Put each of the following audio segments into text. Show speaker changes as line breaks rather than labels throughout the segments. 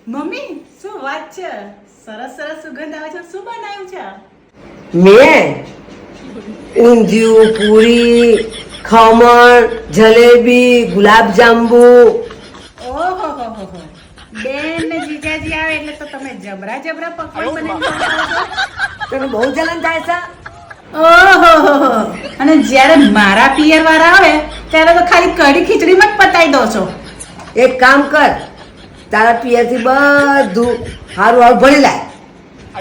Mummy શું વાત છે? સરસ સરસ સુગંધ આવે છે. શું બનાવ્યું છે?
મેં ઊંધિયું, પૂરી, ખમણ, જલેબી, ગુલાબજાંબુ.
ઓહો હો હો હો. બેન ને જીજાજી આવે એટલે તો તમે જબરા જબરા પકવાન બનાવી ખવડાવો છો.
તને બહુ જલન થાય છે.
ઓહો હો હો. અને જ્યારે મારા પિયર વાળા આવે ત્યારે તો ખાલી કઢી ખીચડીમાં જ પતાઈ દો છો.
એક કામ કર, તારા પિયરથી બધું હારું હારું ભરી લાય,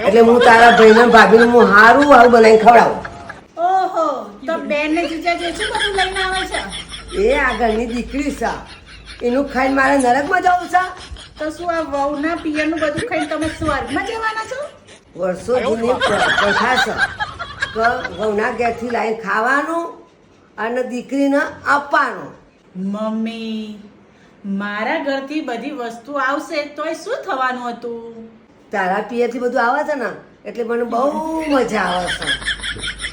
એટલે હું તારા ભાઈને ભાભીને હું હારું હારું બનાવીને ખવડાવું.
ઓહો, તો બેન ને જીજાજી શું બધું લઈને આવે છે?
એ આગળની દીકરી છે, એનું ખાઈને મારે નરકમાં જવું છે.
તો શું આ વહુના પિયરનું બધું ખાઈને તમે સ્વર્ગમાં જવાના છો?
વર્ષો જૂની પ્રથા છે કે વહુના ઘેરથી લાવીને ખાવાનું અને દીકરીને આપવાનું.
મમ્મી, મારા ઘરથી બધી વસ્તુ આવશે તોય શું થવાનું હતું?
તારા પિયરથી બધું આવે છે ને એટલે મને બહુ મજા આવે છે.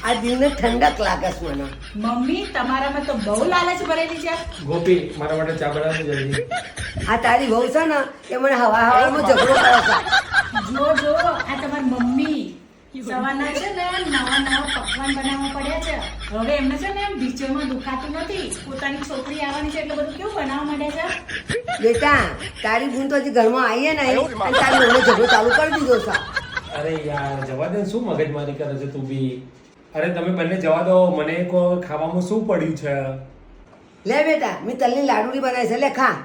આ દિલને ઠંડક લાગે છે મને.
મમ્મી, તમારામાં તો બહુ લાલચ ભરેલી છે.
ગોપી મારા માટે ચા બનાવજો જલ્દી.
આ તારી વહુ છે ને એ મને હવામાં ઝઘડો કરે છે.
જો જો, આ તમારી મમ્મી સવારના છે ને નવા નવા પકવાન બનાવવા પડ્યા છે. હવે એમને છે ને બીચમાં દુખાતું નથી. પોતાની છોકરી આવવાની છે એટલે બધું કેવું બનાવવા માંડ્યા છે.
બેટા, તારી બૂન તો હજી ઘરમાં આવીએ ને અને તારી વહુને ઝઘડો ચાલુ કરી દીધો છે.
અરે યાર જવા દે, શું મગજમારી કરે છે તું બી. અરે તમે બંને જવા દો, મને કહો ખાવામાં શું પડ્યું છે.
લે બેટા, મેં તલની લાડુડી બનાવી છે, લે ખા.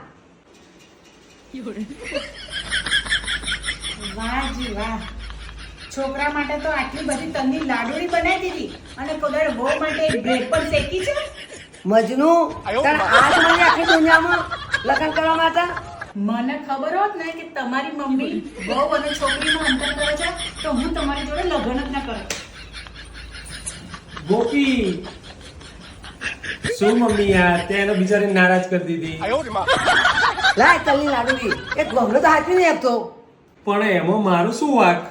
વાહ જી વાહ. છોકરા માટે તો આટલી બધી તલની લાડુળી બનાવી દીધી અને કોદર વહુ માટે બ્રેડ પણ શેકી છે.
મજનુ, તને આજ મને આખી દુનિયામાં લગ્ન કરવા માટે.
મને ખબર હોત ને કે તમારી મમ્મી વહુ અને છોકરીનું અંતર કરે છે તો હું તમારી જોડે લગ્ન જ ના કરું.
ગોપી શું મમ્મી યાર, તે એને બિચારી નારાજ કરી દીધી.
લાય તલની લાડુડી, એક ગમલો તો હાથવી નહીં આપતો.
પણ એમાં મારું શું વાંક?